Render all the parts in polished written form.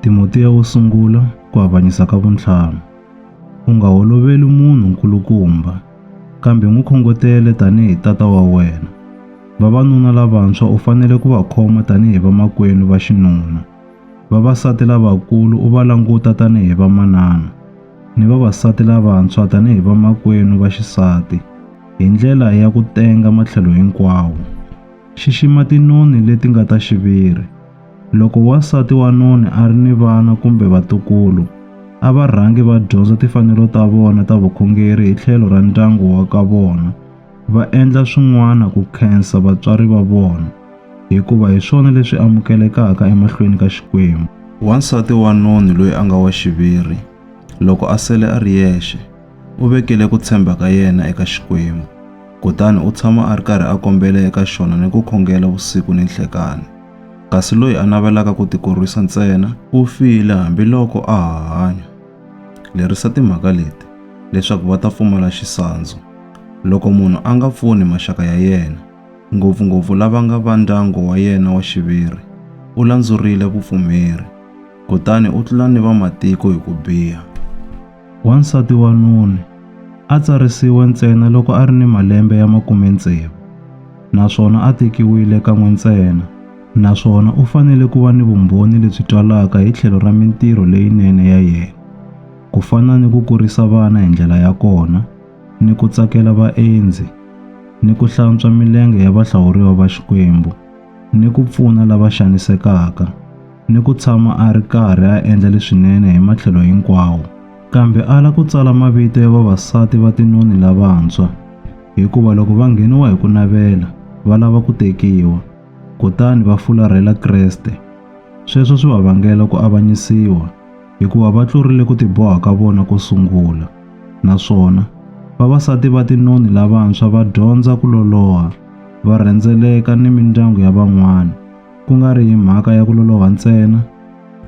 Timotiya wo sungula ku avanyisa ka vuntlhanu. U nga holoveli munhu nkulukumba, kambe n'wi khongotele tanihi tata wa wena. Vavanuna lavantshwa u fanele ku va khoma tanihi vamakwenu va xinuna. Vavasati lavakulu u va languta tanihi vamanana, ni vavasati lavantshwa tanihi vamakwenu va xisati, hi ndlela ya ku tenga matlhelo hinkwawo. Xixima tinoni leti nga ta xiviri. Loko wansati wa noni a ri ni vana kumbe vatukulu, a va rhangi va dyondza timfanelo ta vona ta vukhongeri hi tlhelo ra ndyangu wa ka vona, va endla swin'wana ku khensa vatswari va vona, hikuva hi swona leswi amukelekaka emahlweni ka Xikwembu. Wansati wa noni loyi a nga wa xiviri, loko a sele a ri yexe, u vekele ku tshemba ka yena eka Xikwembu, kutani u tshama a ri karhi a kombela eka xona ni ku khongela vusiku ni nhlekani. Kasi loyi a navelaka ku tikurisa ntsena u file hambiloko a ha hanya. Lerisa timhaka leti leswaku va ta pfumala xisandzu. Loko munhu a nga pfuni maxaka ya yena, ngopfungopfu lava nga va ndyangu wa yena wa xiviri, u landzurile vupfumeri, kutani u tlula ni vamatiko hi ku biha. Wansati wa noni a tsarisiwe ntsena loko a ri ni malembe ya 60, naswona a tekiwile kan'we ntsena, naswona u fanele ku va ni vumbhoni lebyi twalaka hi tlhelo ra mintirho leyinene ya yena, ku fana ni ku kurisa vana hi ndlela ya kona, ni ku tsakela vaendzi, ni ku hlantswa milenge ya vahlawuriwa va Xikwembu, ni ku pfuna lava xanisekaka, ni ku tshama a ri karhi a endla leswinene hi matlhelo hinkwawo. Kambe ala ku tsala mavito ya vavasati va tinoni lavantshwa, hikuva loko va ngheniwa hi ku navela va lava ku tekiwa, kutani va fularhela Kreste. Sweswo swi va vangela ku avanyisiwa, hikuva va tlurile ku tiboha ka vona ko sungula. Naswona vavasati va tinoni lavantshwa va dyondza ku loloha, va rhendzeleka ni mindyangu ya van'wana, ku nga ri hi mhaka ya ku loloha ntsena,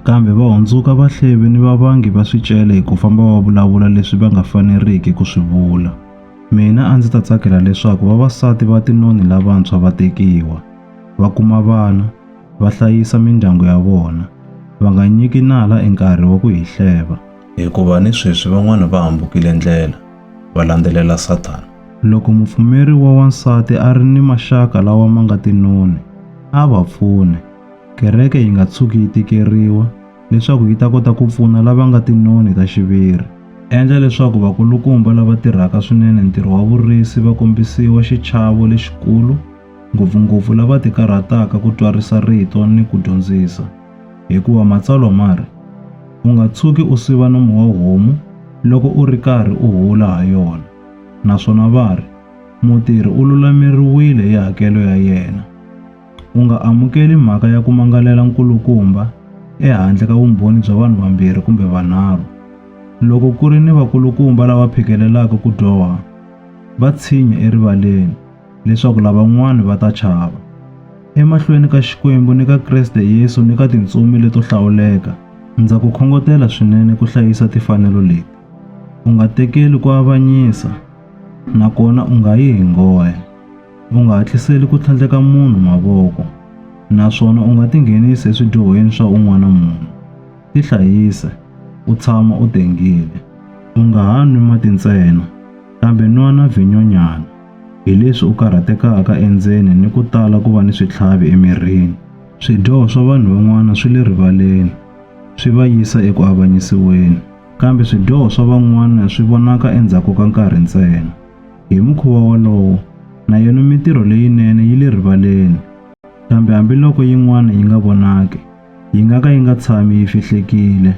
kambe va hundzuka vahlevi ni vavangi va swicele hi ku famba va vulavula leswi va nga faneriki ku swi vula. Mina a ndzi ta tsakela leswaku vavasati va tinoni lavantshwa va tekiwa, va kuma vana, va hlayisa mindyangu ya vona, va nga nyiki nala enkarhi wa ku hi hleva, hikuva ni sweswi van'wana va hambukile ndlela, va landzelela Sathana. Loko mupfumeri wa wansati a ri ni maxaka lawa ma nga tinoni, a va pfune. Kereke yi nga tshuki yi tikeriwa leswaku yi ta kota ku pfuna lava nga tinoni ta xiviri. Endla leswaku vakulukumba lava tirhaka swinene ntirho wa vurisi va kombisiwa xichavo lexikulu, ngopfungopfu lava tikarhataka ku twarisa rito ni ku dyondzisa, hikuva matsalwa ma ri, u nga tshuki u siva nomu wa homu loko u ri karhi u hula ha yona, naswona va ri, mutirhi u lulameriwile hi hakelo ya yena. U nga amukeli mhaka ya ku mangalela nkulukumba ehandle ka vumbhoni bya vanhu vambirhi kumbe vanharhu. Loko ku ri ni vakulukumba lava phikelelaka ku dyoha, va tshinya erivaleni leswaku lavan'wana va ta chava. Emahlweni ka Xikwembu ni ka Kreste Yesu ni ka tintsumi leto hlawuleka, ndza ku khongotela swinene ku hlayisa timfanelo leti. U nga tekeli ku avanyisa, nakona u nga yi hi nghohe. U nga hatliseli ku tlhandleka munhu mavoko, naswona u nga tinghenisi eswidyohweni swa un'wana munhu. Tihlayise, u tshama u tengile. U nga ha nwi mati ntsena, kambe nwa na vhinyonyana, hi leswi u karhatekaka endzeni ni ku tala ku va ni switlhavi emirini. Swidyoho swa vanhu van'wana swi le rivaleni, swi va yisa eku avanyisiweni, kambe swidyoho swa van'wana swi vonaka endzhaku ka nkarhi ntsena. Hi mukhuva wolowo, na yona mintirho leyinene yi le rivaleni, kambe hambiloko yin'wana yi nga vonaki, yi nga ka yi nga tshami yi fihlekile.